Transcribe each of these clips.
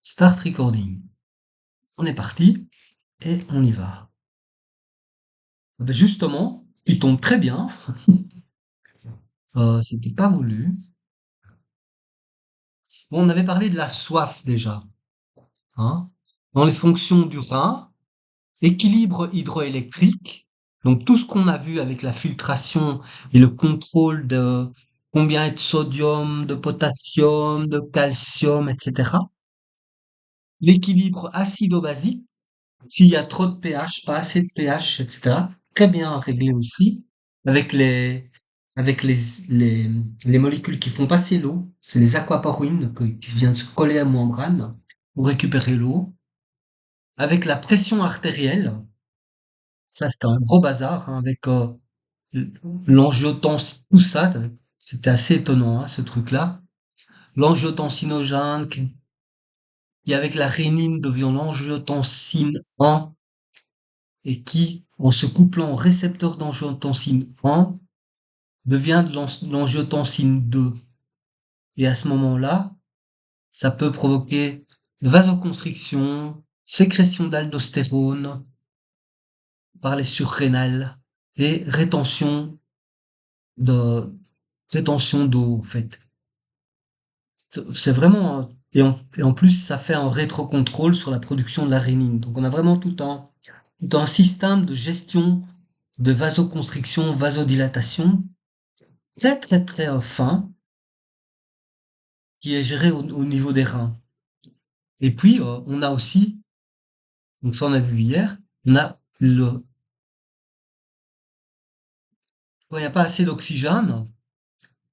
Start recording. On est parti et on y va. Ben justement, il tombe très bien. C'était pas voulu. Bon, on avait parlé de la soif déjà, hein. Dans les fonctions du rein, équilibre hydroélectrique. Donc tout ce qu'on a vu avec la filtration et le contrôle de combien est de sodium, de potassium, de calcium, etc. L'équilibre acido-basique. S'il y a trop de pH, pas assez de pH, etc. Très bien réglé aussi avec les, les molécules qui font passer l'eau. C'est les aquaporines qui viennent se coller à la membrane pour récupérer l'eau. Avec la pression artérielle, ça c'était un gros bazar hein, avec l'angiotensin, tout ça. C'était assez étonnant hein, ce truc-là. L'angiotensinogène qui avec la rénine devient l'angiotensine 1 et qui, en se couplant au récepteur d'angiotensine 1, devient de l'angiotensine 2. Et à ce moment-là, ça peut provoquer vasoconstriction, sécrétion d'aldostérone par les surrénales et de, rétention d'eau, en fait. C'est vraiment, et en plus, ça fait un rétrocontrôle sur la production de la rénine. Donc, on a vraiment tout un système de gestion de vasoconstriction, vasodilatation, très, très, très fin, qui est géré au niveau des reins. Et puis, on a aussi, donc ça on a vu hier, on a quand il n'y a pas assez d'oxygène,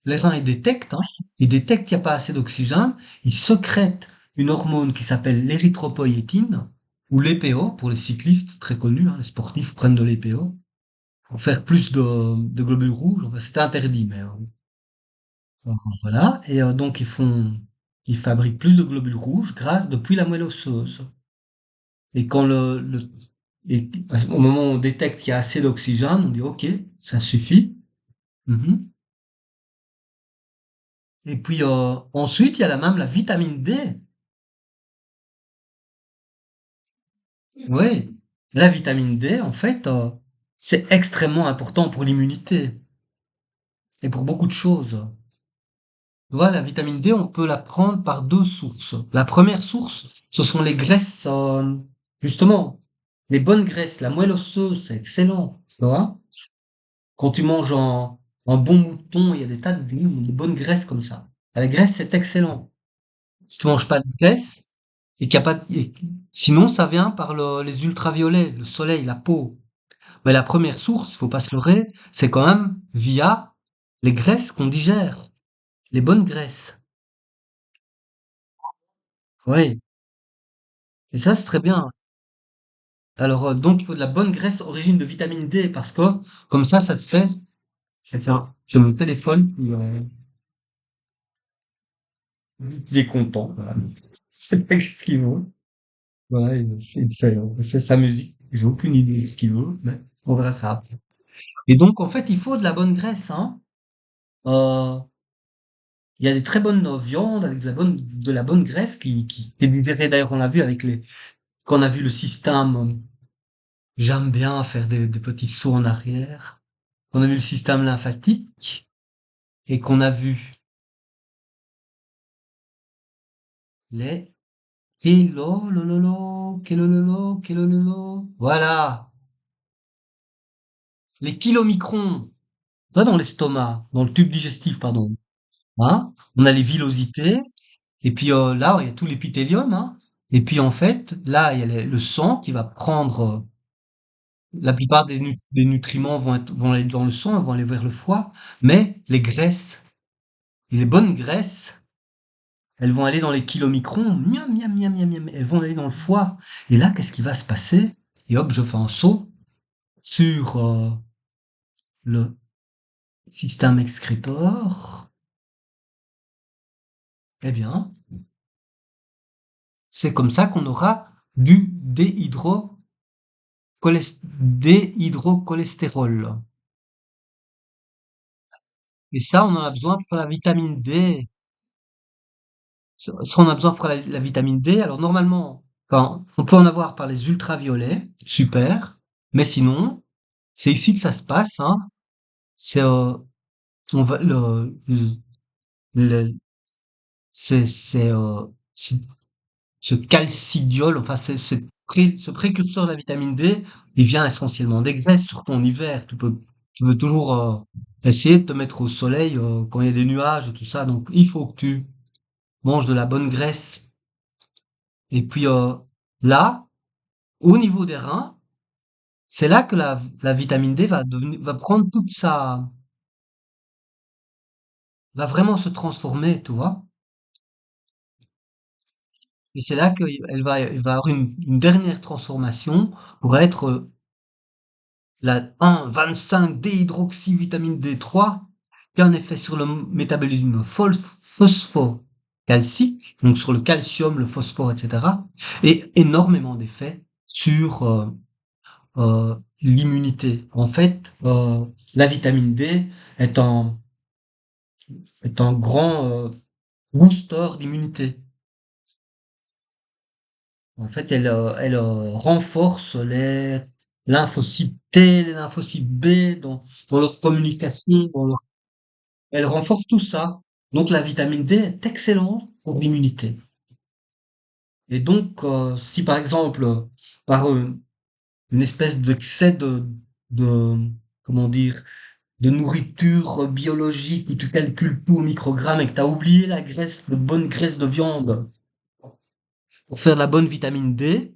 les reins ils détectent qu'il n'y a pas assez d'oxygène, ils sécrètent une hormone qui s'appelle l'érythropoïétine, ou l'EPO, pour les cyclistes très connus, hein, les sportifs prennent de l'EPO, pour faire plus de globules rouges, enfin, c'était interdit, mais voilà, et donc ils fabriquent plus de globules rouges grâce, depuis la moelle osseuse. Et quand et au moment où on détecte qu'il y a assez d'oxygène, on dit OK, ça suffit. Mhm. Et puis ensuite, il y a même la vitamine D. Oui, la vitamine D, en fait, c'est extrêmement important pour l'immunité et pour beaucoup de choses. Voilà, la vitamine D, on peut la prendre par deux sources. La première source, ce sont les graisses, justement, les bonnes graisses. La moelle osseuse, c'est excellent. Tu vois? Quand tu manges un bon mouton, il y a des tas de bonnes graisses comme ça. La graisse, c'est excellent. Si tu manges pas de graisse, et qu'il y a pas, sinon ça vient par les ultraviolets, le soleil, la peau. Mais la première source, faut pas se leurrer, c'est quand même via les graisses qu'on digère, les bonnes graisses. Oui. Et ça, c'est très bien. Alors, donc, il faut de la bonne graisse origine de vitamine D parce que, comme ça te fait, tiens, j'ai mon téléphone il est content. Voilà. C'est pas ce qu'il veut. Voilà, il fait sa musique. J'ai aucune idée de ce qu'il veut, mais on verra ça après. Et donc, en fait, il faut de la bonne graisse, hein. Euh, il y a des très bonnes viandes avec de la bonne graisse qui est digérée. D'ailleurs, on l'a vu quand on a vu le système, j'aime bien faire des petits sauts en arrière. On a vu le système lymphatique et qu'on a vu les voilà, les kilomicrons. Pas dans l'estomac, dans le tube digestif, pardon. Hein? On a les villosités, et puis là, il y a tout l'épithélium, hein. Et puis en fait, là, il y a le sang qui va prendre la plupart des nutriments vont aller dans le sang, vont aller vers le foie, mais les graisses, et les bonnes graisses, elles vont aller dans les kilomicrons, miam, miam, miam, miam, miam, elles vont aller dans le foie. Et là, qu'est-ce qui va se passer? Et hop, je fais un saut sur le système excrétor. Eh bien, c'est comme ça qu'on aura du déhydrocholestérol. Et ça, on en a besoin pour la vitamine D. Si on a besoin pour la vitamine D, alors normalement, enfin, on peut en avoir par les ultraviolets, super. Mais sinon, c'est ici que ça se passe, hein. C'est, on va, le, c'est ce calcidiol, enfin, ce précurseur de la vitamine D, il vient essentiellement des graisses, surtout en hiver. Tu peux toujours, essayer de te mettre au soleil, quand il y a des nuages et tout ça. Donc, il faut que tu manges de la bonne graisse. Et puis, là, au niveau des reins, c'est là que la vitamine D va prendre va vraiment se transformer, tu vois. Et c'est là elle va avoir une dernière transformation pour être la 1,25 déhydroxyvitamine D3 qui a un effet sur le métabolisme phosphocalcique, donc sur le calcium, le phosphore, etc. Et énormément d'effets sur l'immunité. En fait, la vitamine D est est un grand booster d'immunité. En fait, elle renforce les lymphocytes T, les lymphocytes B dans leur communication, elle renforce tout ça. Donc la vitamine D est excellente pour l'immunité. Et donc, si par exemple, par une espèce d'excès de, comment dire, de nourriture biologique où tu calcules tout au microgramme et que tu as oublié la graisse, de bonne graisse de viande pour faire de la bonne vitamine D,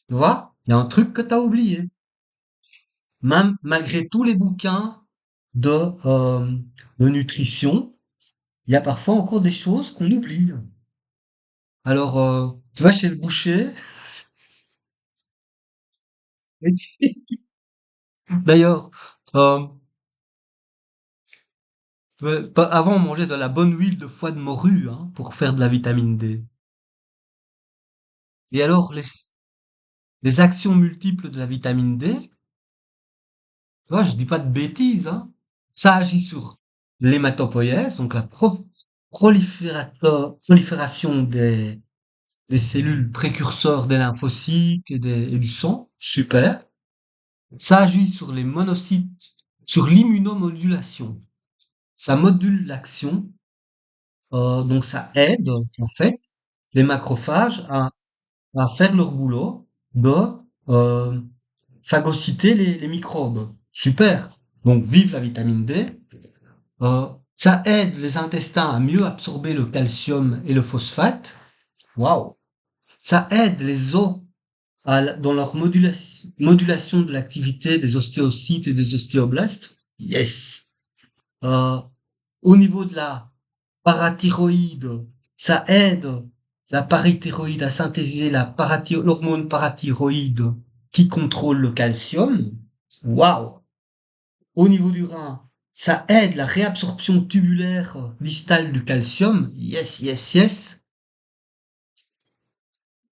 tu vois, il y a un truc que tu as oublié. Même malgré tous les bouquins de, euh, de nutrition, il y a parfois encore des choses qu'on oublie. Alors, tu vas chez le boucher, et d'ailleurs, euh, avant on mangeait de la bonne huile de foie de morue, hein, pour faire de la vitamine D. Et alors, les actions multiples de la vitamine D, tu vois, je dis pas de bêtises, hein. Ça agit sur l'hématopoïèse, donc la prolifération des cellules précurseurs des lymphocytes et du sang. Super. Ça agit sur les monocytes, sur l'immunomodulation. Ça module l'action, donc ça aide, en fait, les macrophages à faire leur boulot de, euh, phagocyter les microbes. Super. Donc vive la vitamine D. Ça aide les intestins à mieux absorber le calcium et le phosphate. Waouh. Ça aide les os dans leur modulation de l'activité des ostéocytes et des ostéoblastes. Yes. Euh, Au niveau de la parathyroïde, ça aide la parathyroïde à synthétiser l'hormone parathyroïde qui contrôle le calcium. Waouh! Au niveau du rein, ça aide la réabsorption tubulaire distale du calcium. Yes, yes, yes.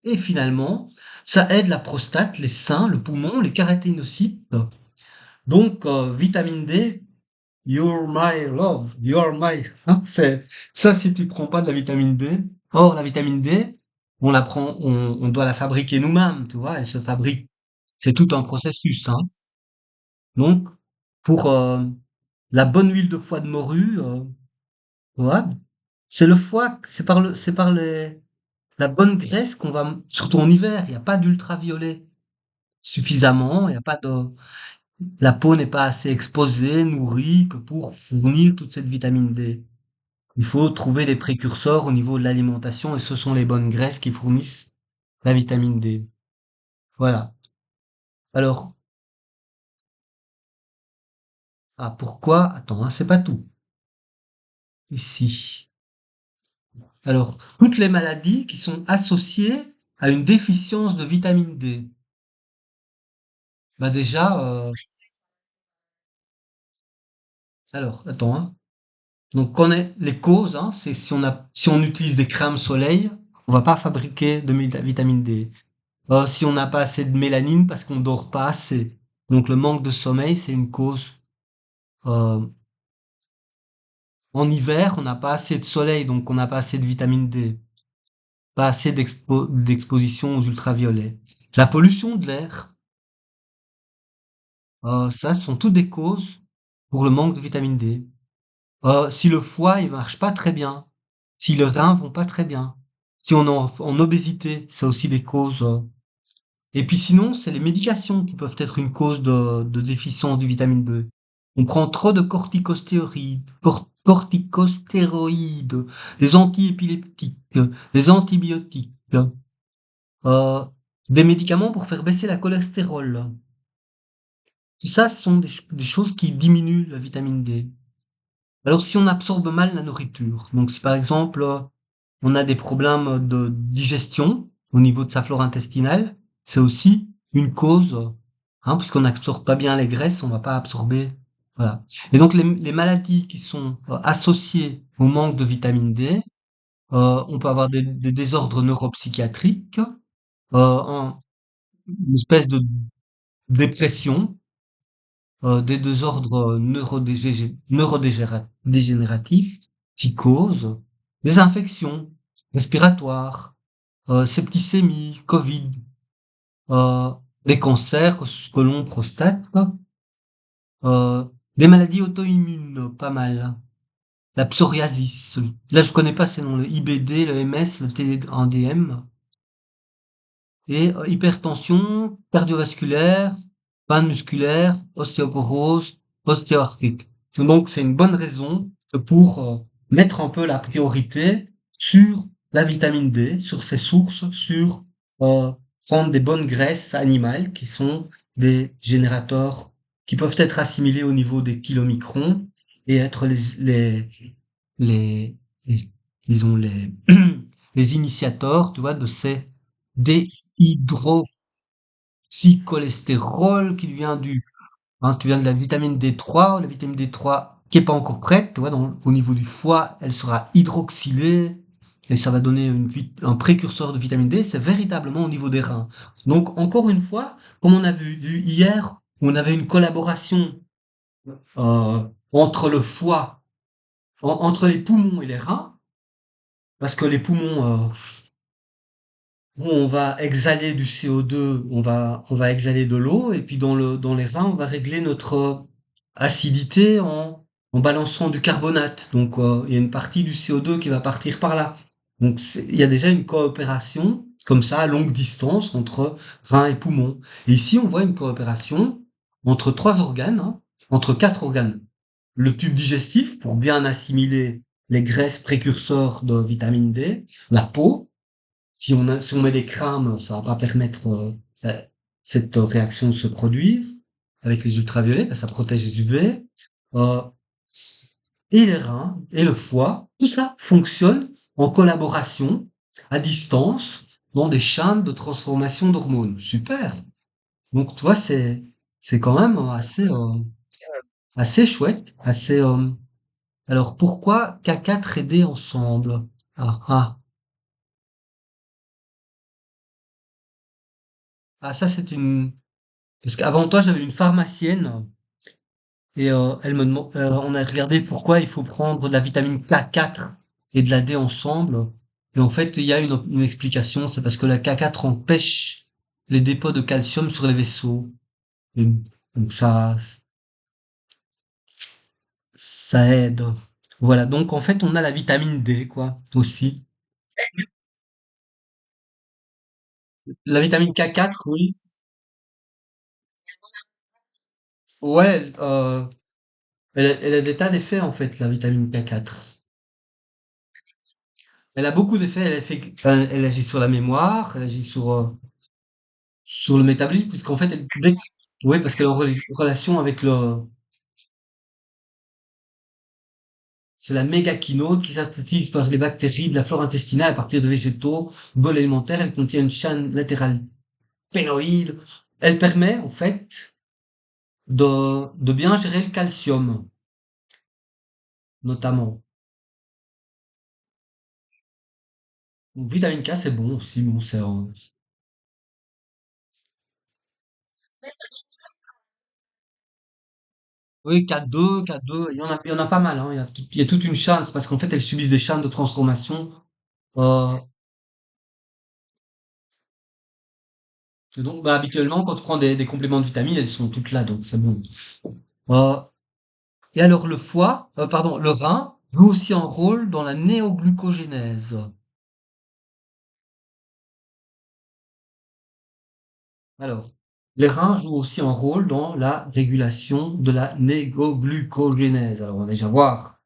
Et finalement, ça aide la prostate, les seins, le poumon, les kératinocytes. Donc, vitamine D, you're my love, you're my... Hein, c'est ça si tu prends pas de la vitamine D. Or, la vitamine D, on doit la fabriquer nous-mêmes, tu vois, elle se fabrique. C'est tout un processus, hein. Donc, pour la bonne huile de foie de morue, voilà, c'est le foie, c'est par la bonne graisse qu'on va, surtout en hiver, il n'y a pas d'ultraviolet suffisamment, il y a pas de, la peau n'est pas assez exposée, nourrie que pour fournir toute cette vitamine D. Il faut trouver des précurseurs au niveau de l'alimentation et ce sont les bonnes graisses qui fournissent la vitamine D. Voilà. Alors, pourquoi? Attends, hein, c'est pas tout. Ici. Alors, toutes les maladies qui sont associées à une déficience de vitamine D. Bah déjà, alors, attends, hein. Donc, on est les causes, hein, c'est si on utilise des crèmes soleil, on va pas fabriquer de vitamine D. Si on n'a pas assez de mélanine parce qu'on dort pas assez. Donc, le manque de sommeil, c'est une cause, euh, En hiver, on n'a pas assez de soleil, donc on n'a pas assez de vitamine D, pas assez d'exposition aux ultraviolets. La pollution de l'air, ça, ce sont toutes des causes pour le manque de vitamine D. Si le foie, il marche pas très bien, si les reins vont pas très bien, si on est en obésité, c'est aussi des causes. Et puis sinon, c'est les médications qui peuvent être une cause de déficience de vitamine B. On prend trop de corticostéroïdes, les antiépileptiques, les antibiotiques, euh, des médicaments pour faire baisser la cholestérol. Tout ça, ce sont des choses qui diminuent la vitamine D. Alors si on absorbe mal la nourriture, donc si par exemple on a des problèmes de digestion au niveau de sa flore intestinale, c'est aussi une cause, hein, puisqu'on n'absorbe pas bien les graisses, on va pas absorber, voilà. Et donc les maladies qui sont associées au manque de vitamine D, on peut avoir des désordres neuropsychiatriques, une espèce de dépression, des désordres neurodégénératifs, psychose, des infections respiratoires, septicémie, Covid, euh, des cancers, côlon, prostate, quoi. Euh, des maladies auto-immunes, pas mal. La psoriasis. Là, je connais pas ces noms, le IBD, le MS, le TDM. Et hypertension cardiovasculaire, panne musculaire, ostéoporose, ostéoarthrite. Donc c'est une bonne raison pour mettre un peu la priorité sur la vitamine D, sur ses sources, sur euh, prendre des bonnes graisses animales qui sont des générateurs qui peuvent être assimilés au niveau des kilomicrons et être les, les disons les initiateurs, tu vois, de ces déhydroxycholestérol qui vient tu viens de la vitamine D3, la vitamine D3 qui est pas encore prête, tu vois, au niveau du foie, elle sera hydroxylée et ça va donner un précurseur de vitamine D, c'est véritablement au niveau des reins. Donc, encore une fois, comme on a vu hier, où on avait une collaboration entre le foie, entre les poumons et les reins, parce que les poumons, on va exhaler du CO2, on va exhaler de l'eau, et puis dans les reins, on va régler notre acidité en balançant du carbonate. Donc, il y a une partie du CO2 qui va partir par là. Donc, il y a déjà une coopération, comme ça, à longue distance, entre reins et poumons. Et ici, on voit une coopération entre trois organes, hein, entre quatre organes. Le tube digestif, pour bien assimiler les graisses précurseurs de vitamine D, la peau, si on met des crânes, ça va pas permettre cette réaction de se produire avec les ultraviolets, ça protège les UV. Euh, et les reins et le foie, tout ça fonctionne en collaboration, à distance, dans des chaînes de transformation d'hormones. Super. Donc, tu vois, c'est quand même assez chouette, assez. Alors, pourquoi K4 et D ensemble? Ah ah. Ah, ça c'est une. Parce qu'avant toi, j'avais une pharmacienne et on a regardé pourquoi il faut prendre de la vitamine K4 et de la D ensemble. Et en fait, il y a une explication, c'est parce que la K4 empêche les dépôts de calcium sur les vaisseaux. Et donc ça aide. Voilà, donc en fait, on a la vitamine D, quoi, aussi. La vitamine K4, oui. Ouais, elle a des tas d'effets, en fait, la vitamine K4. Elle a beaucoup d'effets. Elle agit sur la mémoire, elle agit sur le métabolisme, puisqu'en fait, oui, parce qu'elle est en relation avec c'est la mégaquinone qui synthétise par les bactéries de la flore intestinale à partir de végétaux, bol alimentaire. Elle contient une chaîne latérale pénoïde. Elle permet, en fait, de bien gérer le calcium, notamment. Donc, vitamine K, c'est bon aussi, bon, Oui, K2, il y en a pas mal, hein. Il y a toute une chaîne. C'est parce qu'en fait, elles subissent des chaînes de transformation. Euh, et donc, bah, habituellement, quand tu prends des compléments de vitamines, elles sont toutes là, donc c'est bon. Euh, et alors, le rein joue aussi un rôle dans la néoglucogénèse. Alors, les reins jouent aussi un rôle dans la régulation de la néoglucogénèse. Alors, on va déjà voir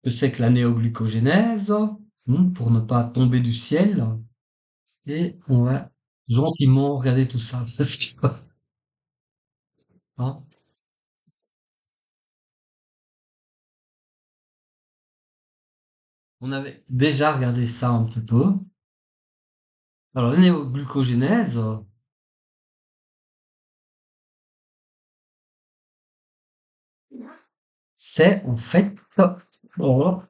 ce que c'est que la néoglucogénèse, pour ne pas tomber du ciel. Et on va gentiment regarder tout ça. Parce que, hein, on avait déjà regardé ça un petit peu. Alors, la néoglucogénèse, c'est en fait, oh,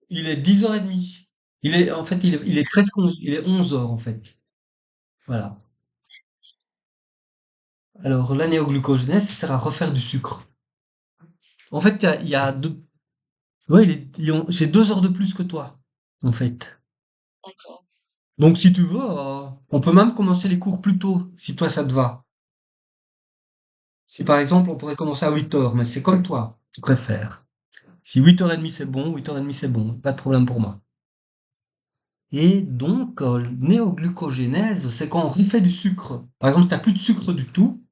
il est 10h30. En fait, il est presque 11, il est 11h en fait. Voilà. Alors, la néoglucogénèse, ça sert à refaire du sucre. En fait, il y a deux, ouais, j'ai 2 heures de plus que toi, en fait. Donc, si tu veux, on peut même commencer les cours plus tôt, si toi ça te va. Si par exemple, on pourrait commencer à 8h, mais c'est comme toi, tu préfères. Si 8h30 c'est bon, 8h30 c'est bon, pas de problème pour moi. Et donc, néoglucogénèse, c'est quand on refait du sucre. Par exemple, si t'as plus de sucre du tout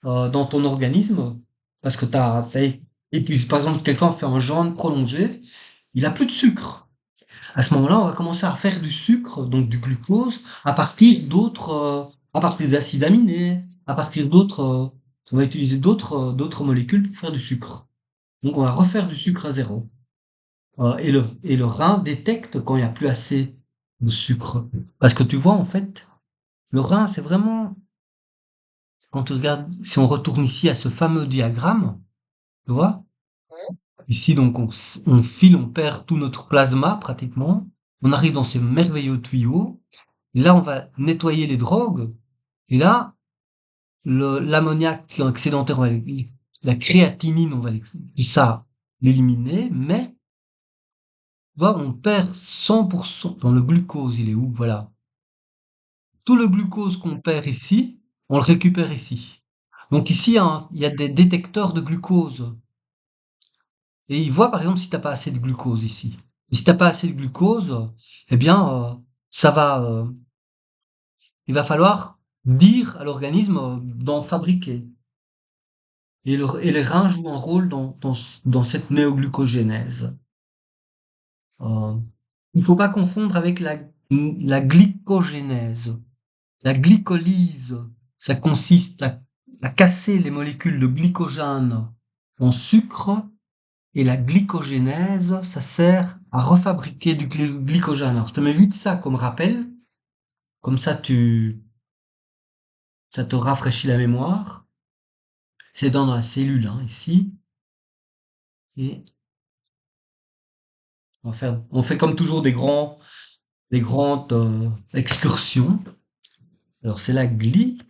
dans ton organisme, parce que et puis par exemple, quelqu'un fait un jeûne prolongé, il a plus de sucre. À ce moment-là, on va commencer à faire du sucre, donc du glucose, à partir des acides aminés, à partir on va utiliser d'autres molécules pour faire du sucre. Donc, on va refaire du sucre à zéro. Et le rein détecte quand il n'y a plus assez de sucre. Parce que tu vois, en fait, le rein, c'est vraiment, quand tu regardes, si on retourne ici à ce fameux diagramme, tu vois, ici, donc, on perd tout notre plasma, pratiquement. On arrive dans ces merveilleux tuyaux. Et là, on va nettoyer les drogues. Et là, l'ammoniac qui est excédentaire, la créatinine, tout ça, l'éliminer. Mais, tu vois, on perd 100% dans le glucose. Il est où? Voilà. Tout le glucose qu'on perd ici, on le récupère ici. Donc ici, hein, il y a des détecteurs de glucose. Et il voit, par exemple, si t'as pas assez de glucose ici. Et si t'as pas assez de glucose, eh bien, ça va, il va falloir dire à l'organisme d'en fabriquer. Et les reins jouent un rôle dans cette néoglucogénèse. Euh, il ne faut pas confondre avec la glycogénèse. La glycolyse, ça consiste à casser les molécules de glycogène en sucre, et la glycogénèse, ça sert à refabriquer du glycogène. Alors, je te mets vite ça comme rappel, comme ça ça te rafraîchit la mémoire. C'est dans la cellule, hein, ici, et on fait comme toujours des grandes excursions. Alors, c'est la glycogéno.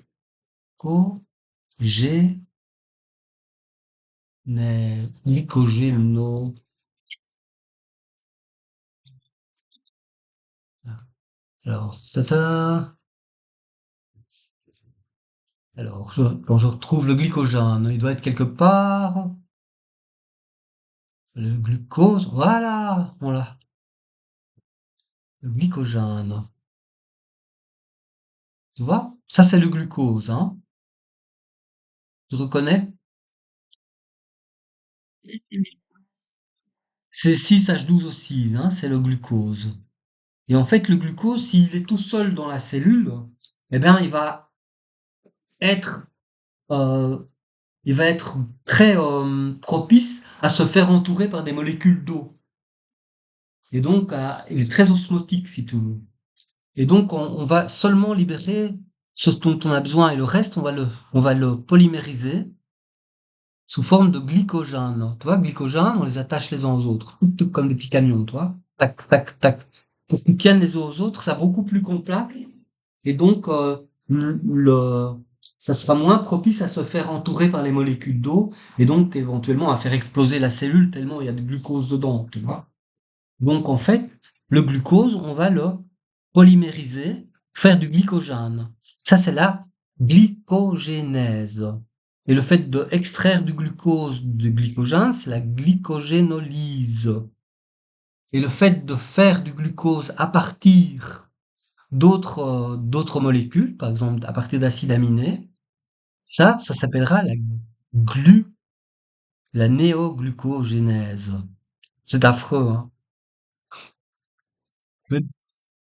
Alors, alors, quand je retrouve le glycogène, il doit être quelque part. Le glucose, voilà, voilà. Le glycogène. Tu vois? Ça, c'est le glucose, hein. Tu reconnais? C'est 6H12O6, hein, c'est le glucose. Et en fait, le glucose, s'il est tout seul dans la cellule, eh bien, être, euh, il va être très propice à se faire entourer par des molécules d'eau. Et donc, il est très osmotique, si tu veux. Et donc, on va seulement libérer ce dont on a besoin et le reste, on va le polymériser sous forme de glycogène. Tu vois, glycogène, on les attache les uns aux autres, tout comme des petits camions, tu vois. Tac, tac, tac. Pour qu'ils tiennent les uns aux autres, c'est beaucoup plus complexe. Et donc, le, ça sera moins propice à se faire entourer par les molécules d'eau et donc éventuellement à faire exploser la cellule tellement il y a de glucose dedans, tu vois. Donc en fait, le glucose, on va le polymériser, faire du glycogène. Ça, c'est la glycogénèse. Et le fait d'extraire du glucose du glycogène, c'est la glycogénolyse. Et le fait de faire du glucose à partir d'autres molécules, par exemple à partir d'acides aminés, ça s'appellera glu, la néoglucogénèse. C'est affreux, hein. Mais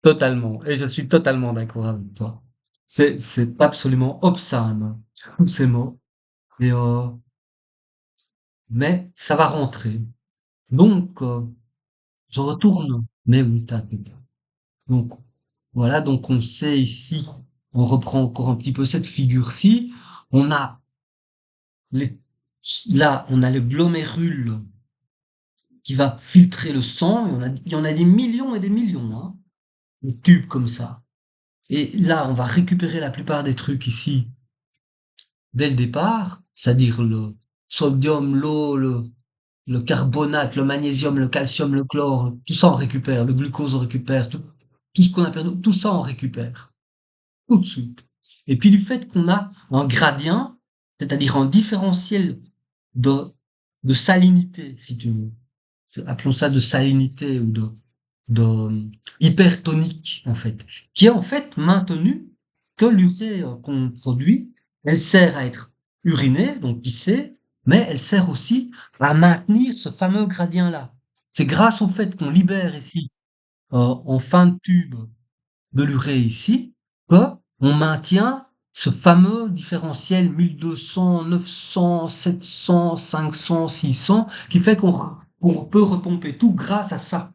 totalement. Et je suis totalement d'accord avec toi. C'est absolument obscène, tous ces mots. Et, mais ça va rentrer. Donc, je retourne. Mais oui, t'inquiète. Donc, voilà. Donc, on sait ici, on reprend encore un petit peu cette figure-ci. On a les, là, on a le glomérule qui va filtrer le sang. Il y en a des millions et des millions, hein, de tubes comme ça. Et là, on va récupérer la plupart des trucs ici dès le départ, c'est-à-dire le sodium, l'eau, le carbonate, le magnésium, le calcium, le chlore, tout ça on récupère, le glucose on récupère, tout ce qu'on a perdu, tout ça on récupère, tout de suite. Et puis du fait qu'on a un gradient, c'est-à-dire un différentiel de, de salinité, si tu veux, appelons ça de salinité ou de hypertonique en fait, qui est en fait maintenu que l'urée qu'on produit, elle sert à être urinée, donc pissée, mais elle sert aussi à maintenir ce fameux gradient-là. C'est grâce au fait qu'on libère ici en fin de tube de l'urée ici que on maintient ce fameux différentiel 1200, 900, 700, 500, 600 qui fait qu'on peut repomper tout grâce à ça.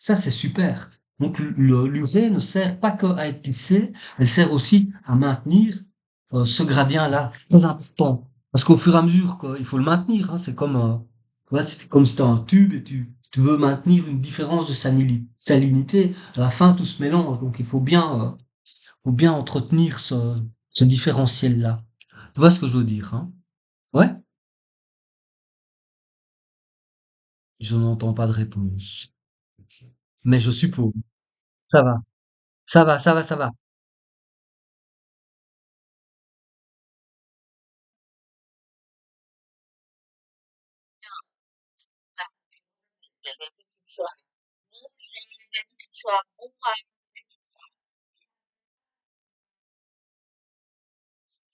Ça, c'est super. Donc, l'urée ne sert pas que à être lissée, elle sert aussi à maintenir ce gradient-là, très important. Parce qu'au fur et à mesure qu'il faut le maintenir, hein, c'est comme, tu vois, c'est comme si tu as un tube et tu veux maintenir une différence de salinité. À la fin, tout se mélange. Donc, il faut bien entretenir ce différentiel-là. Tu vois ce que je veux dire, hein? Ouais? Je n'entends pas de réponse. Mais je suppose. Ça va. Ça va, ça va, ça va.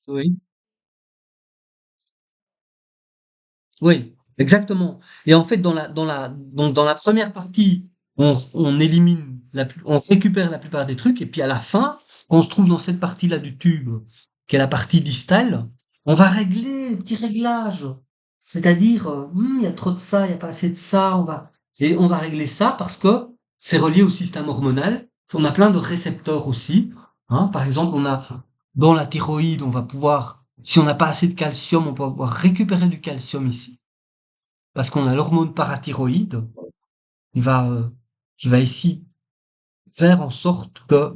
Oui. Oui, exactement. Et en fait, donc dans la première partie, on élimine, on récupère la plupart des trucs, et puis à la fin, quand on se trouve dans cette partie-là du tube, qui est la partie distale, on va régler des petits réglages. C'est-à-dire, il y a trop de ça, il y a pas assez de ça, et on va régler ça parce que c'est relié au système hormonal. On a plein de récepteurs aussi, hein. Par exemple, on a, dans la thyroïde, on va pouvoir, si on n'a pas assez de calcium, on peut pouvoir récupérer du calcium ici parce qu'on a l'hormone parathyroïde qui va, euh, qui va ici faire en sorte que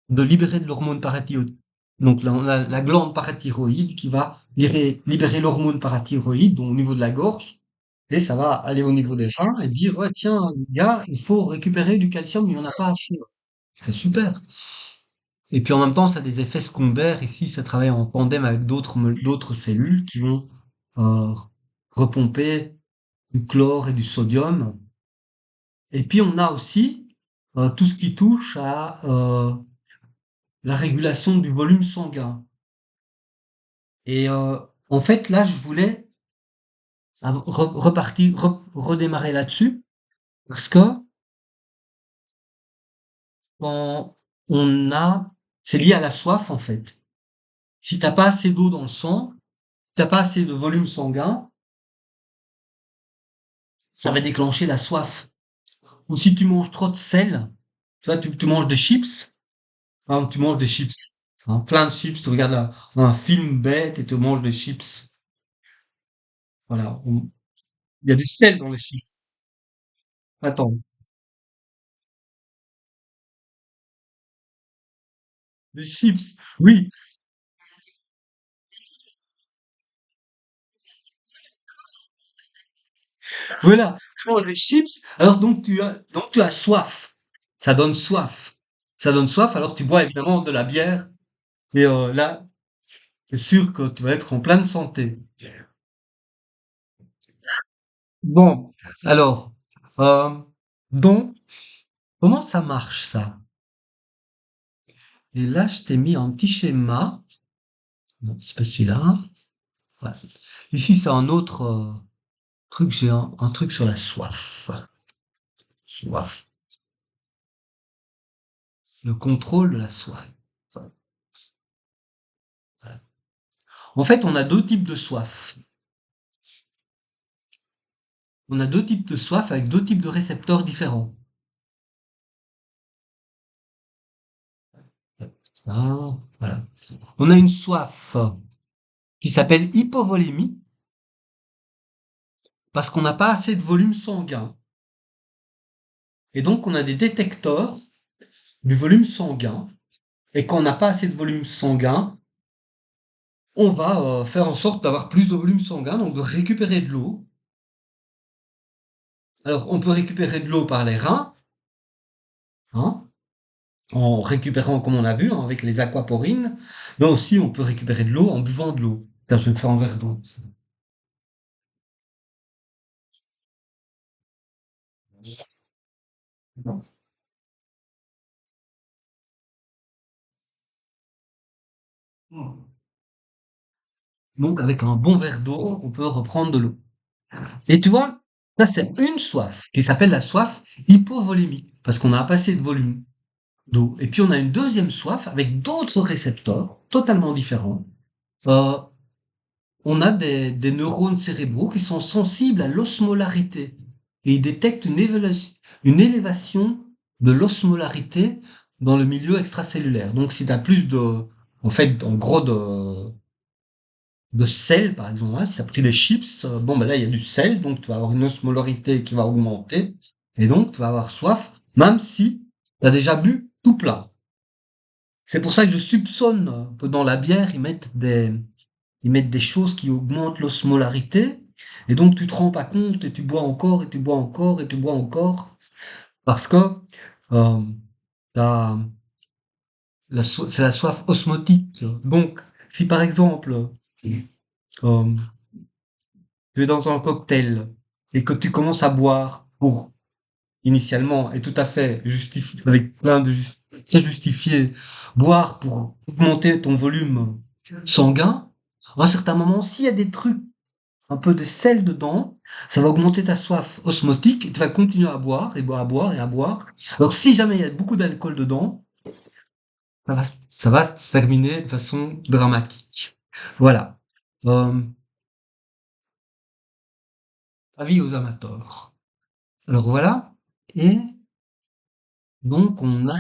de libérer de l'hormone parathyroïde. Donc là, on a la glande parathyroïde qui va libérer l'hormone parathyroïde donc au niveau de la gorge et ça va aller au niveau des reins et dire ouais tiens gars il faut récupérer du calcium il n'y en a pas assez. C'est super. Et puis en même temps ça a des effets secondaires ici ça travaille en tandem avec d'autres cellules qui vont euh, repomper du chlore et du sodium. Et puis on a aussi tout ce qui touche à la régulation du volume sanguin. Et en fait, là, je voulais repartir, redémarrer là-dessus, parce que quand on a, c'est lié à la soif en fait. Si t'as pas assez d'eau dans le sang, t'as pas assez de volume sanguin, ça va déclencher la soif. Ou si tu manges trop de sel, tu vois, tu manges des chips, hein, tu manges des chips, hein, plein de chips, tu regardes un film bête et tu manges des chips. Voilà, il y a du sel dans les chips. Attends, des chips, oui, Voilà, tu manges les chips, alors donc tu as soif. Ça donne soif. Ça donne soif, alors tu bois évidemment de la bière, et là, c'est sûr que tu vas être en pleine santé. Bon, alors, euh, donc, comment ça marche ça? Et là, je t'ai mis un petit schéma. Non, c'est pas celui-là. Ouais. Ici, c'est un autre truc, j'ai un truc sur la soif. Soif. Le contrôle de la soif. Enfin, voilà. En fait, on a deux types de soif. On a deux types de soif avec deux types de récepteurs différents. Ah, voilà. On a une soif qui s'appelle hypovolémie parce qu'on n'a pas assez de volume sanguin. Et donc, on a des détecteurs du volume sanguin. Et quand on n'a pas assez de volume sanguin, on va faire en sorte d'avoir plus de volume sanguin, donc de récupérer de l'eau. Alors, on peut récupérer de l'eau par les reins, hein, en récupérant, comme on a vu, hein, avec les aquaporines, mais aussi on peut récupérer de l'eau en buvant de l'eau. Tiens, je vais me faire un verre d'eau. Donc, avec un bon verre d'eau, on peut reprendre de l'eau. Et tu vois, ça c'est une soif qui s'appelle la soif hypovolémique, parce qu'on n'a pas assez de volume d'eau. Et puis on a une deuxième soif avec d'autres récepteurs totalement différents. Euh, on a des neurones cérébraux qui sont sensibles à l'osmolarité et ils détectent une élévation de l'osmolarité dans le milieu extracellulaire. Donc si tu as plus de, en fait, en gros de sel, par exemple, hein, si tu as pris des chips, bon ben là il y a du sel, donc tu vas avoir une osmolarité qui va augmenter et donc tu vas avoir soif, même si tu as déjà bu tout plein. C'est pour ça que je soupçonne que dans la bière ils mettent des choses qui augmentent l'osmolarité, et donc tu te rends pas compte, et tu bois encore, et tu bois encore, et tu bois encore, parce que euh, la- c'est la soif osmotique. Donc, si par exemple, euh, tu es dans un cocktail, et que tu commences à boire pour, initialement, et tout à fait justifié, avec plein de c'est justifié, boire pour augmenter ton volume sanguin, à un certain moment, s'il y a des trucs un peu de sel dedans, ça va augmenter ta soif osmotique, et tu vas continuer à boire, et boire, à boire, et à boire. Alors si jamais il y a beaucoup d'alcool dedans, ça va se terminer de façon dramatique. Voilà. Euh, Avis aux amateurs. Alors voilà. Et donc on a...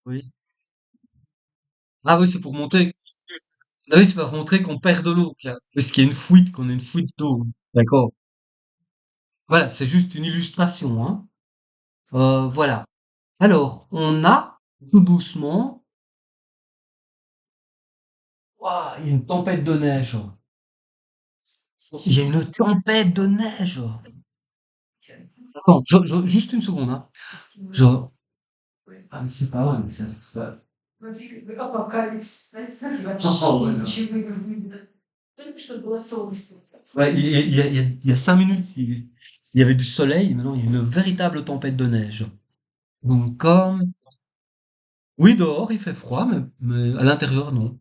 Oui. Ah oui, c'est pour montrer... Ah oui, c'est pour montrer qu'on perd de l'eau. Parce qu'il y a une fuite, qu'on a une fuite d'eau. D'accord. Voilà, c'est juste une illustration, hein. Voilà. Alors, on a tout doucement... Ouah, il y a une tempête de neige. Il y a une tempête de neige. Attends, juste une seconde, hein. Je... Ah, mais c'est pas vrai, mais ça... Ouais, il y a 5 minutes, il y avait du soleil, maintenant il y a une véritable tempête de neige. Donc, comme... Oui, dehors, il fait froid, mais à l'intérieur, non.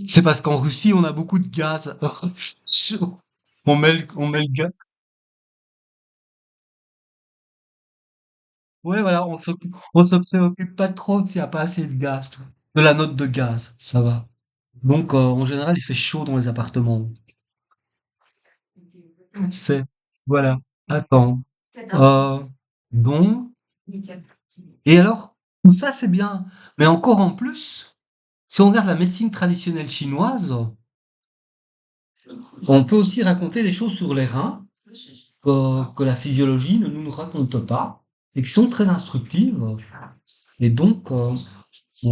C'est parce qu'en Russie, on a beaucoup de gaz chaud. On met le gaz. Ouais, voilà, on se préoccupe pas trop s'il n'y a pas assez de gaz, tout. De la note de gaz, ça va. Donc, en général, il fait chaud dans les appartements. C'est, voilà. Attends. Euh, bon. Et alors, tout ça, c'est bien. Mais encore en plus, si on regarde la médecine traditionnelle chinoise, on peut aussi raconter des choses sur les reins que la physiologie ne nous raconte pas. et qui sont très instructives. Et donc, on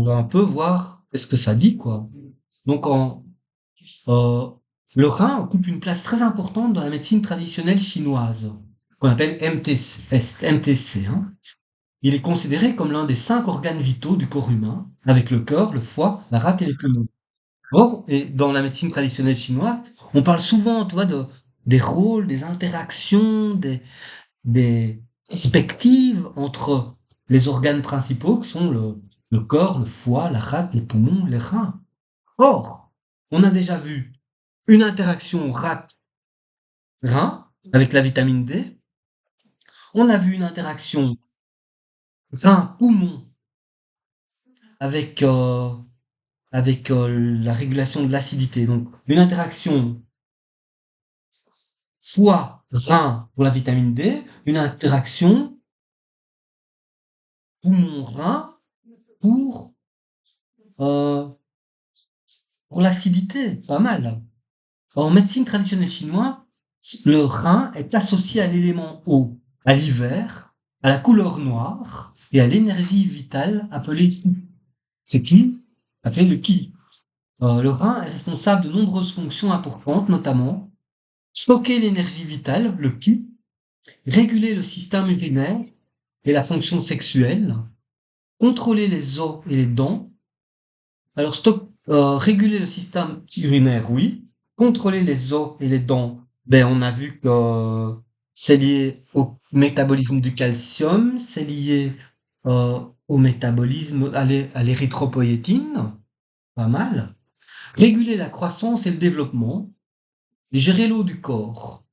va un peu voir qu'est-ce que ça dit, quoi. Donc, euh, le rein occupe une place très importante dans la médecine traditionnelle chinoise, qu'on appelle MTC, hein. Il est considéré comme l'un des 5 organes vitaux du corps humain, avec le cœur, le foie, la rate et les poumons. Or, et dans la médecine traditionnelle chinoise, on parle souvent, tu vois, des rôles, des interactions, des perspectives entre les organes principaux qui sont le corps, le foie, la rate, les poumons, les reins. Or, on a déjà vu une interaction rate-rein avec la vitamine D. On a vu une interaction rein-poumon avec, la régulation de l'acidité. Donc, une interaction foie-rein pour la vitamine D, une interaction poumon-rein pour, euh, pour l'acidité. Pas mal. En médecine traditionnelle chinoise, le rein est associé à l'élément eau, à l'hiver, à la couleur noire et à l'énergie vitale appelée Qi. C'est qui? Appelé le Qi. Le rein est responsable de nombreuses fonctions importantes, notamment stocker l'énergie vitale, le Qi, réguler le système urinaire et la fonction sexuelle, contrôler les os et les dents. Alors, réguler le système urinaire, oui. Contrôler les os et les dents, ben, on a vu que c'est lié au métabolisme du calcium, c'est lié au métabolisme, à l'érythropoïétine, pas mal. Réguler la croissance et le développement, gérer l'eau du corps.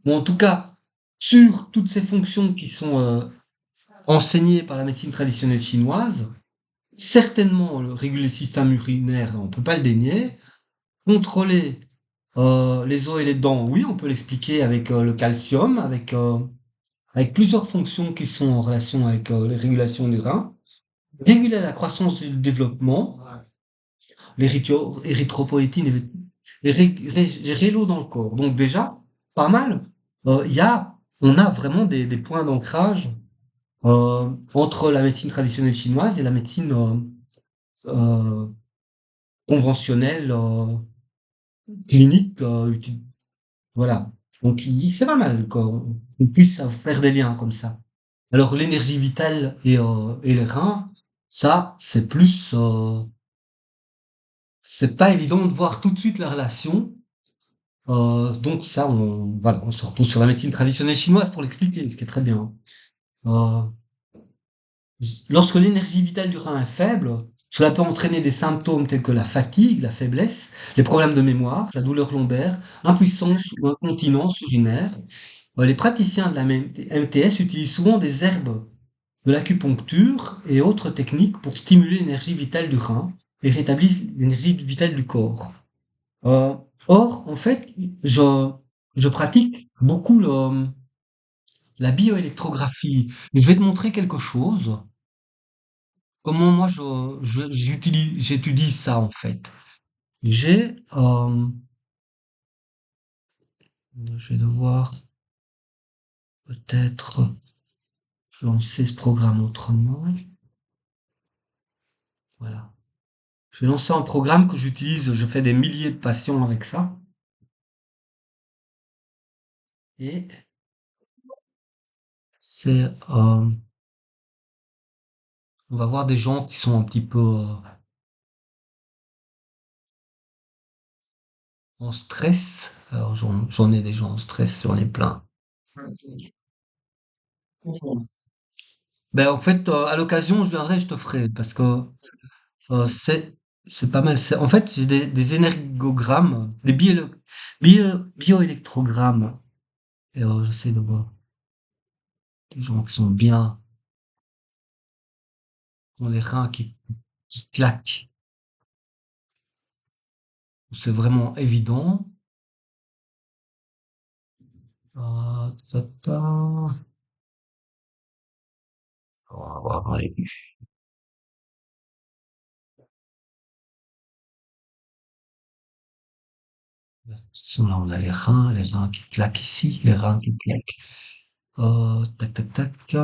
Ou en tout cas, sur toutes ces fonctions qui sont enseignées par la médecine traditionnelle chinoise, certainement réguler le système urinaire, on peut pas le dénier. Contrôler les os et les dents, oui, on peut l'expliquer avec le calcium, avec plusieurs fonctions qui sont en relation avec les régulations du rein. Réguler la croissance et le développement, l'érythropoïétine et gérer l'eau dans le corps. Donc déjà, pas mal. On a vraiment des points d'ancrage entre la médecine traditionnelle chinoise et la médecine euh, conventionnelle clinique. Voilà. Donc c'est pas mal qu'on puisse faire des liens comme ça. Alors l'énergie vitale et les reins, ça c'est pas évident de voir tout de suite la relation. Donc ça, voilà, on se repose sur la médecine traditionnelle chinoise pour l'expliquer, ce qui est très bien. Euh, Lorsque l'énergie vitale du rein est faible, cela peut entraîner des symptômes tels que la fatigue, la faiblesse, les problèmes de mémoire, la douleur lombaire, impuissance ou incontinence urinaire. Les praticiens de la MTS utilisent souvent des herbes, de l'acupuncture et autres techniques pour stimuler l'énergie vitale du rein et rétablir l'énergie vitale du corps. Euh, Or, en fait, je, je pratique beaucoup la bioélectrographie. Je vais te montrer quelque chose. Comment moi j'étudie ça en fait. J'ai, je vais devoir peut-être lancer ce programme autrement. Voilà. Je vais lancer un programme que j'utilise, je fais des milliers de patients avec ça. Et on va voir des gens qui sont un petit peu en stress. Alors j'en ai des gens en stress, j'en ai plein. Ben en fait, à l'occasion, je viendrai, je te ferai parce que euh, c'est c'est pas mal. En fait, j'ai des énergogrammes, bioélectrogrammes. Et j'essaie de voir des gens qui sont bien, qui ont les reins qui claquent. C'est vraiment évident. Ta, ta. On va voir dans les là, on a les reins qui claquent ici, les reins qui claquent. Tac, tac, tac.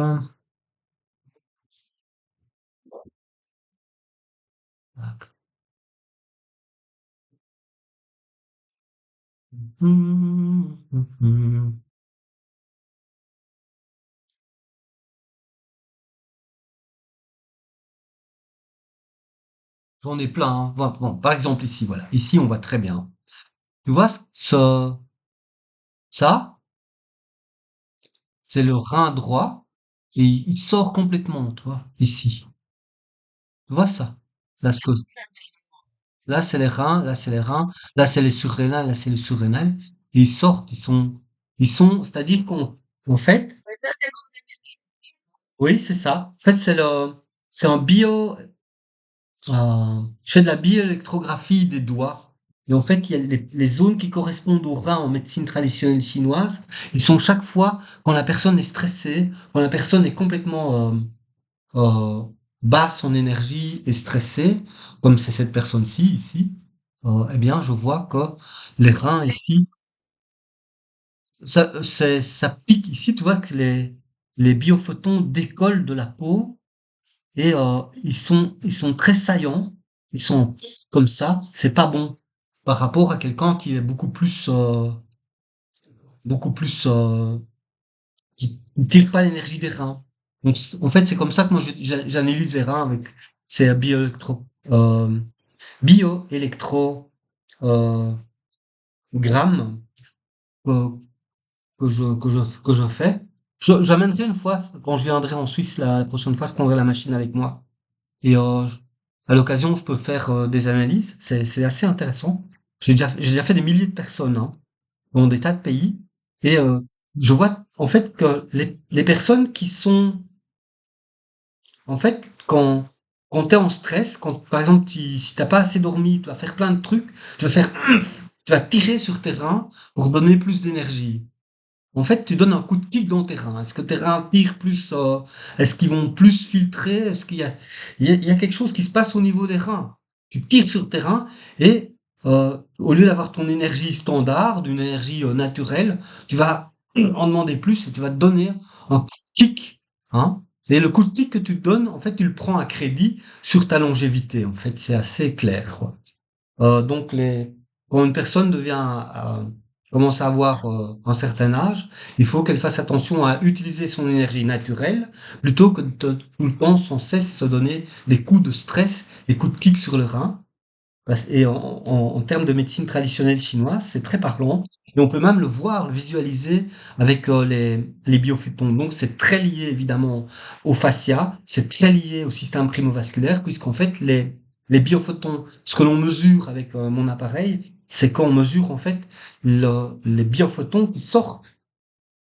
J'en ai plein, hein. Bon, par exemple ici, voilà. Ici, on voit très bien. Tu vois, ça, c'est le rein droit et il sort complètement, tu vois, ici. Tu vois ça? Là, là, c'est les reins, là, c'est les reins, là, c'est les surrénales, là, c'est les surrénales. Et ils sortent, c'est-à-dire en fait, oui, c'est ça. En fait, c'est un je fais de la bioélectrographie des doigts. Et en fait, il y a les zones qui correspondent aux reins en médecine traditionnelle chinoise. Ils sont chaque fois, quand la personne est stressée, quand la personne est complètement basse en énergie et stressée, comme c'est cette personne-ci ici, eh bien, je vois que les reins ici, ça pique ici. Tu vois que les biophotons décollent de la peau et ils sont très saillants, ils sont comme ça, c'est pas bon par rapport à quelqu'un qui est beaucoup plus qui ne tire pas l'énergie des reins. Donc en fait c'est comme ça que moi j'analyse les reins avec ces bioélectro euh, grammes que, que je fais. J'amènerai une fois quand je viendrai en Suisse la prochaine fois, je prendrai la machine avec moi. Et à l'occasion, je peux faire des analyses. C'est assez intéressant. J'ai déjà fait des milliers de personnes hein, dans des tas de pays. Et je vois en fait que les personnes qui sont... En fait, quand tu es en stress, quand par exemple, si t'as pas assez dormi, tu vas faire plein de trucs, tu vas faire... Tu vas tirer sur tes reins pour donner plus d'énergie. En fait, tu donnes un coup de kick dans tes reins. Est-ce que tes reins tirent plus, est-ce qu'ils vont plus filtrer? Est-ce qu'il y a quelque chose qui se passe au niveau des reins? Tu tires sur tes reins et au lieu d'avoir ton énergie standard, d'une énergie naturelle, tu vas en demander plus et tu vas te donner un coup de kick, hein? Et le coup de kick que tu te donnes, en fait, tu le prends à crédit sur ta longévité. En fait, c'est assez clair, quoi. Donc quand une personne commence à avoir un certain âge, il faut qu'elle fasse attention à utiliser son énergie naturelle plutôt que de tout le temps sans cesse se donner des coups de stress, des coups de kick sur le rein. Et en termes de médecine traditionnelle chinoise, c'est très parlant. Et on peut même le voir, le visualiser avec les biophotons. Donc c'est très lié évidemment au fascia, c'est très lié au système primo-vasculaire, puisqu'en fait les biophotons, ce que l'on mesure avec mon appareil, c'est quand on mesure en fait les biophotons qui sortent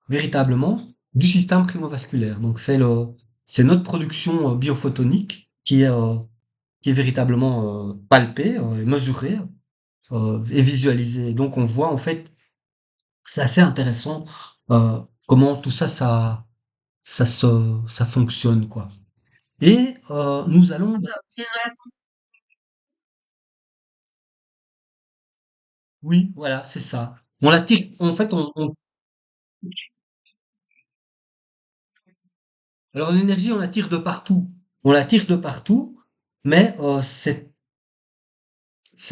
véritablement du système primo-vasculaire. Donc c'est notre production biophotonique qui est véritablement palpée, et mesurée et visualisée. Donc on voit en fait, c'est assez intéressant comment tout ça, ça fonctionne quoi. Et nous allons, oui, voilà, c'est ça. On la tire, en fait, alors l'énergie, on la tire de partout. On la tire de partout, mais c'est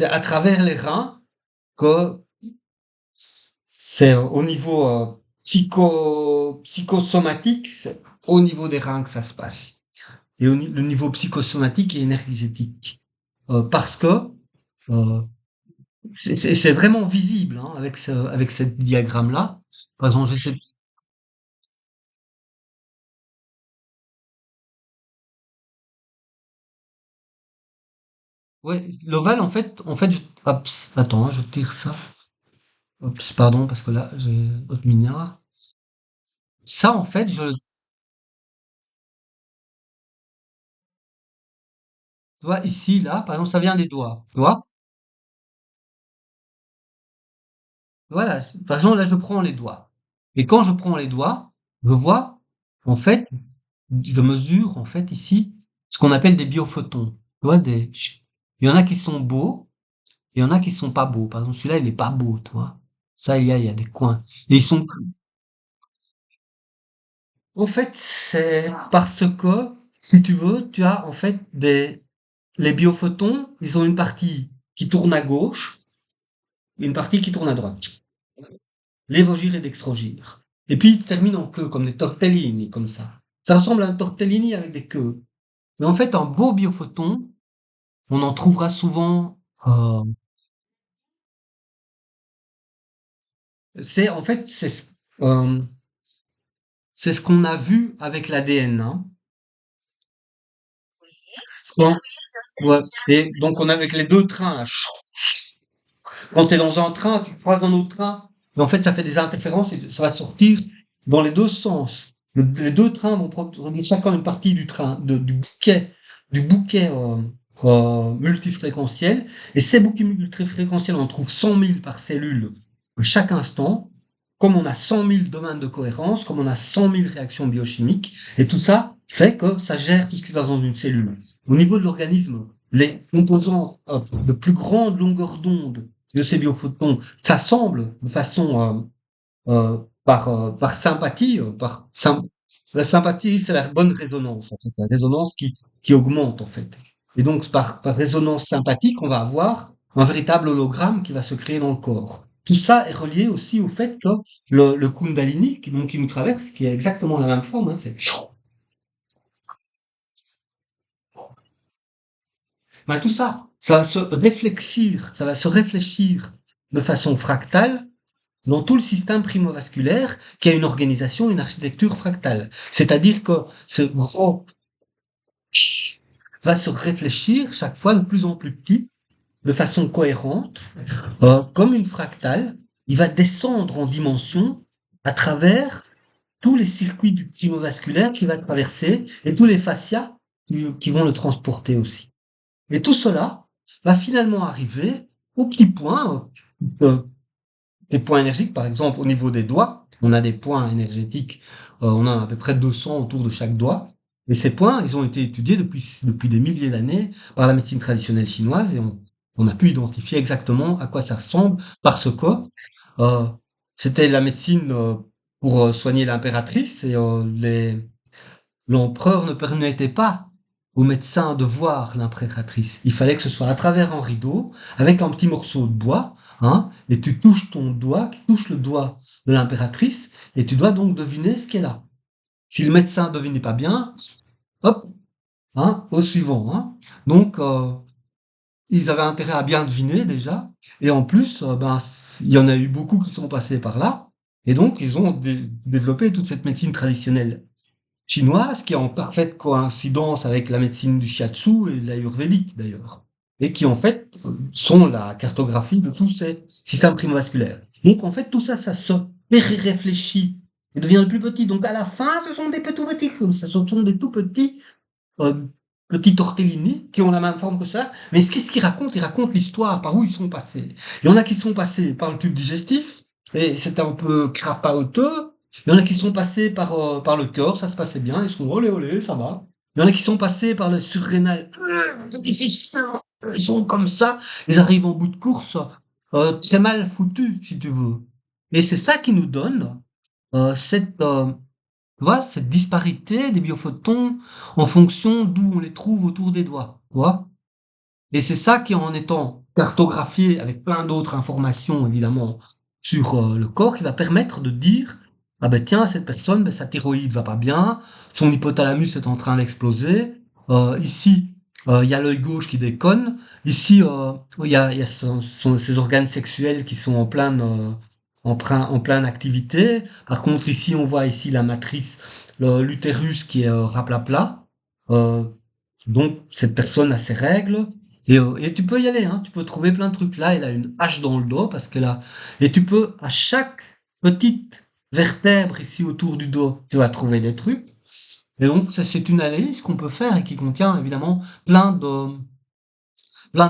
à travers les reins que c'est au niveau psychosomatique, c'est au niveau des reins que ça se passe. Et le niveau psychosomatique et énergétique. Parce que euh, c'est vraiment visible hein, avec ce diagramme-là. Par exemple, je sais, ouais, l'ovale, en fait, hop, attends, hein, je tire ça. Oups, pardon, parce que là, j'ai autre mineur. Ça, en fait, tu vois, ici, là, par exemple, ça vient des doigts. Tu vois? Voilà, par exemple, là, je prends les doigts. Et quand je prends les doigts, je vois, en fait, je mesure, en fait, ici, ce qu'on appelle des biophotons. Tu vois, il y en a qui sont beaux, et il y en a qui sont pas beaux. Par exemple, celui-là, il est pas beau, tu vois. Ça, il y a des coins. Et en fait, c'est parce que, si tu veux, tu as, en fait, les biophotons, ils ont une partie qui tourne à gauche, et une partie qui tourne à droite. lévogir et dextrogir. Et puis il termine en queue, comme des tortellini, comme ça. Ça ressemble à un tortellini avec des queues. Mais en fait, un beau biophoton, on en trouvera souvent. C'est en fait euh, c'est ce qu'on a vu avec l'ADN, hein. Ouais. Et donc on a avec les deux trains là. Quand tu es dans un train, tu croises un autre train, mais en fait ça fait des interférences et ça va sortir dans les deux sens. Les deux trains vont produire chacun une partie du train, du bouquet multifréquentiel. Et ces bouquets multifréquentiels, on en trouve 100 000 par cellule chaque instant. Comme on a 100 000 domaines de cohérence, comme on a 100 000 réactions biochimiques, et tout ça fait que ça gère tout ce qui se passe dans une cellule. Au niveau de l'organisme, les composants de plus grande longueur d'onde de ces biophotons s'assemblent de façon par sympathie, la sympathie, c'est la bonne résonance, en fait, c'est la résonance qui augmente, en fait. Et donc, par résonance sympathique, on va avoir un véritable hologramme qui va se créer dans le corps. Tout ça est relié aussi au fait que le Kundalini, qui nous traverse, qui est exactement la même forme, hein, c'est ben, tout ça, ça va se réfléchir de façon fractale dans tout le système primovasculaire qui a une organisation, une architecture fractale. C'est-à-dire que ce morceau va se réfléchir chaque fois de plus en plus petit, de façon cohérente, comme une fractale. Il va descendre en dimension à travers tous les circuits du primovasculaire qu'il va traverser et tous les fascias qui vont le transporter aussi. Et tout cela va finalement arriver au petit point des points énergétiques, par exemple, au niveau des doigts, on a des points énergétiques, on a à peu près 200 autour de chaque doigt. Et ces points, ils ont été étudiés depuis des milliers d'années par la médecine traditionnelle chinoise et on a pu identifier exactement à quoi ça ressemble parce que euh, c'était la médecine pour soigner l'impératrice et l'empereur ne permettait pas aux médecins de voir l'imprécatrice. Il fallait que ce soit à travers un rideau, avec un petit morceau de bois, hein, et tu touches ton doigt, qui touche le doigt de l'impératrice, et tu dois donc deviner ce qu'elle a. Si le médecin ne devinait pas bien, hop, hein, au suivant. Hein. Donc, ils avaient intérêt à bien deviner déjà, et en plus, ben, il y en a eu beaucoup qui sont passés par là, et donc ils ont développé toute cette médecine traditionnelle chinoise qui est en parfaite coïncidence avec la médecine du shiatsu et de l'ayurvédique d'ailleurs, et qui en fait sont la cartographie de tous ces systèmes primovasculaires. Donc en fait tout ça, ça se réfléchit et devient de plus petit. Donc à la fin, ce sont des tout petits comme ça, ce sont des tout petits euh, petits tortellini qui ont la même forme que ça. Mais qu'est-ce qu'ils racontent? Ils racontent l'histoire, par où ils sont passés. Il y en a qui sont passés par le tube digestif, et c'était un peu crapoteux. Il y en a qui sont passés par le cœur, ça se passait bien, ils sont olé olé, ça va. Il y en a qui sont passés par le surrénal, ils sont comme ça, ils arrivent en bout de course, très mal foutus, si tu veux. Et c'est ça qui nous donne tu vois, cette disparité des biophotons en fonction d'où on les trouve autour des doigts, tu vois. Et c'est ça qui, en étant cartographié avec plein d'autres informations, évidemment, sur le corps, qui va permettre de dire, ah ben tiens, cette personne, ben, sa thyroïde va pas bien, son hypothalamus est en train d'exploser, ici, il y a l'œil gauche qui déconne, ici, il y a ses organes sexuels qui sont en pleine activité. Par contre, ici, on voit ici la matrice, l'utérus qui est raplapla. Euh, donc, cette personne a ses règles. Et tu peux y aller, hein. Tu peux trouver plein de trucs. Là, elle a une hache dans le dos parce qu'elle a. Et tu peux, à chaque petite vertèbre ici autour du dos, tu vas trouver des trucs. Et donc, ça, c'est une analyse qu'on peut faire et qui contient évidemment plein de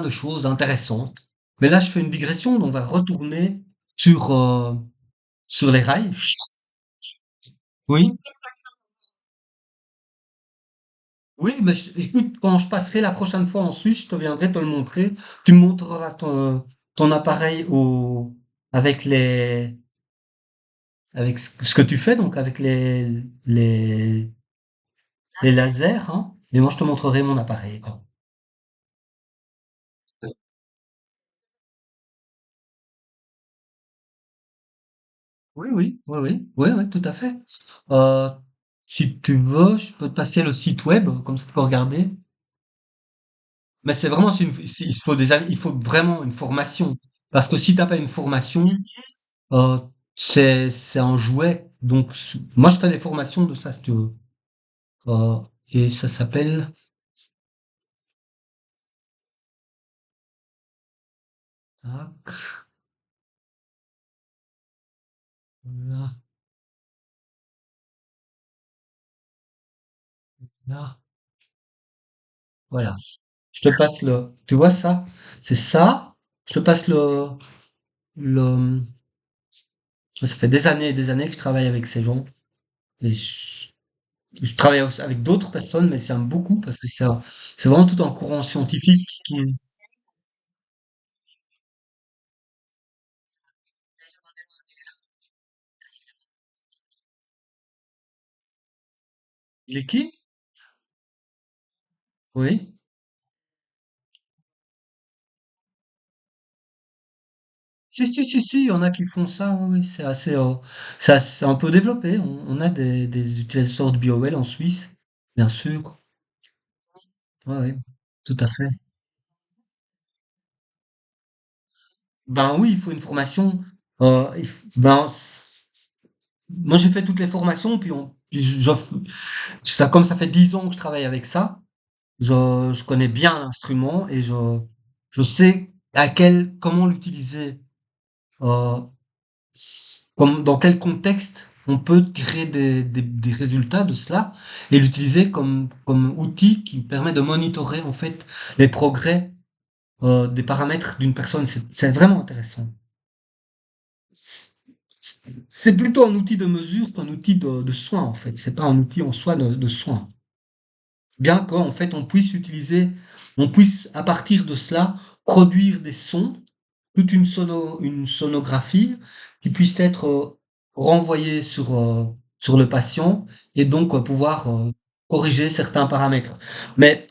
choses intéressantes. Mais là, je fais une digression, donc on va retourner sur les rails. Oui, oui, mais écoute, quand je passerai la prochaine fois en Suisse, je te viendrai te le montrer. Tu me montreras ton appareil avec avec ce que tu fais, donc avec les lasers, hein. Et moi, je te montrerai mon appareil, quoi. Oui, oui, oui, oui, oui, oui, tout à fait. Euh, Si tu veux, je peux te passer le site web, comme ça tu peux regarder. Mais c'est vraiment, il faut il faut vraiment une formation. Parce que si t'as pas une formation, euh, c'est un jouet. Donc, moi, je fais des formations de ça, si tu veux. Euh, et ça s'appelle, tac, là, là, voilà. Je te passe tu vois ça? C'est ça. Je te passe le, ça fait des années et des années que je travaille avec ces gens. Et je travaille aussi avec d'autres personnes, mais c'est beaucoup parce que c'est vraiment tout un courant scientifique qui est, il est qui? Oui. Si, si, si, si, il y en a qui font ça, oui, oui, c'est un peu développé. On a des utilisateurs de BioWell en Suisse, bien sûr. Oui, oui, tout à fait. Ben oui, il faut une formation. Moi j'ai fait toutes les formations, puis comme ça fait 10 ans que je travaille avec ça, je connais bien l'instrument et je sais comment l'utiliser, euh, dans quel contexte on peut tirer des résultats de cela et l'utiliser comme outil qui permet de monitorer en fait les progrès, des paramètres d'une personne. C'est vraiment intéressant. C'est plutôt un outil de mesure qu'un outil de soin en fait. C'est pas un outil en soi de soin. Bien qu'en fait on puisse à partir de cela produire des sons, toute une sonographie qui puisse être, renvoyée sur le patient et donc pouvoir corriger certains paramètres. Mais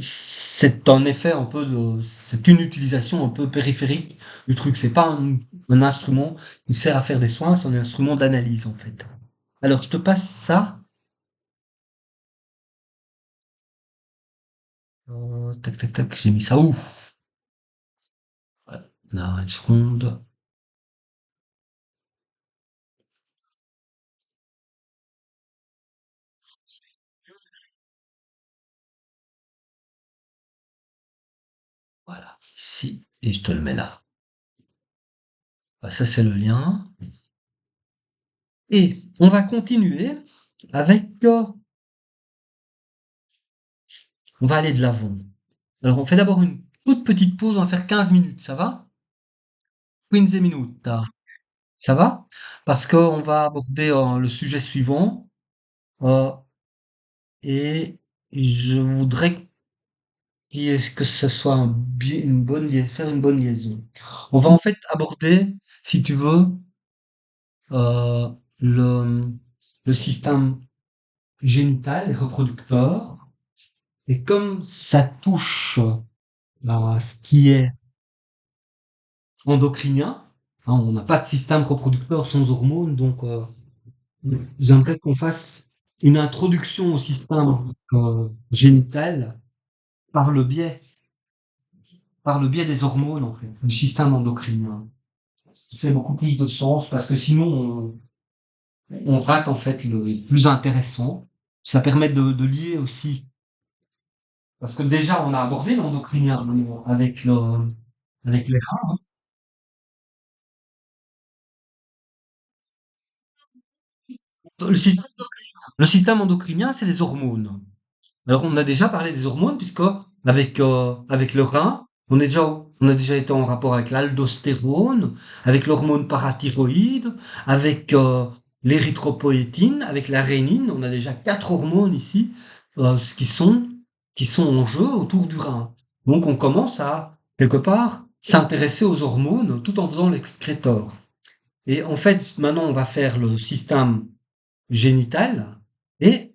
c'est une utilisation un peu périphérique du truc. C'est pas un instrument qui sert à faire des soins, c'est un instrument d'analyse en fait. Alors je te passe ça. Tac tac tac, j'ai mis ça où? Ouais. Là, une seconde. Voilà, ici, et je te le mets là. Voilà, ça, c'est le lien. Et on va continuer avec, on va aller de l'avant. Alors, on fait d'abord une toute petite pause, on va faire 15 minutes, ça va? 15 minutes, ça va? Parce qu'on va aborder le sujet suivant, euh, et je voudrais que ce soit faire une bonne liaison. On va en fait aborder, si tu veux, euh, le, le système génital et reproducteur. Et comme ça touche à ce qui est endocrinien, hein, on n'a pas de système reproducteur sans hormones, donc j'aimerais qu'on fasse une introduction au système génital par le biais, par le biais des hormones, en fait, du système endocrinien. Ce qui fait beaucoup plus de sens parce que sinon on rate en fait le plus intéressant. Ça permet de lier aussi, parce que déjà on a abordé l'endocrinien avec les reins. Le système, le système endocrinien, c'est les hormones. Alors, on a déjà parlé des hormones, puisque avec le rein, on a déjà été en rapport avec l'aldostérone, avec l'hormone parathyroïde, avec l'érythropoïétine, avec la rénine. On a déjà 4 hormones ici, qui sont en jeu autour du rein. Donc, on commence à, quelque part, s'intéresser aux hormones tout en faisant l'excrétor. Et en fait, maintenant, on va faire le système génital. Et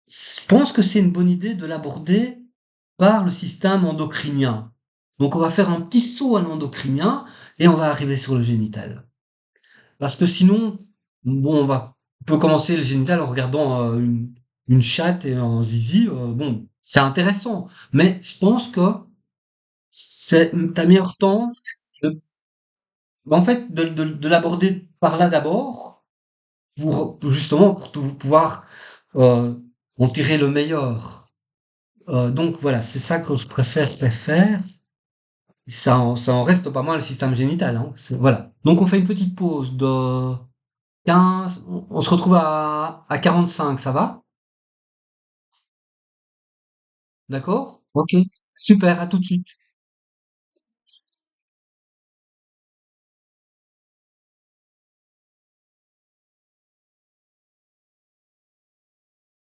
je pense que c'est une bonne idée de l'aborder par le système endocrinien. Donc on va faire un petit saut à l'endocrinien et on va arriver sur le génital. Parce que sinon, bon, on peut commencer le génital en regardant une chatte et un zizi. Bon, c'est intéressant, mais je pense que t'as meilleur temps de, en fait, de l'aborder par là d'abord pour justement pour pouvoir euh, en tirer le meilleur. Donc voilà, c'est ça que je préfère faire. Ça en reste pas mal le système génital, hein. Voilà. Donc on fait une petite pause de 15, on se retrouve à 45, ça va? D'accord? Ok. Super, à tout de suite.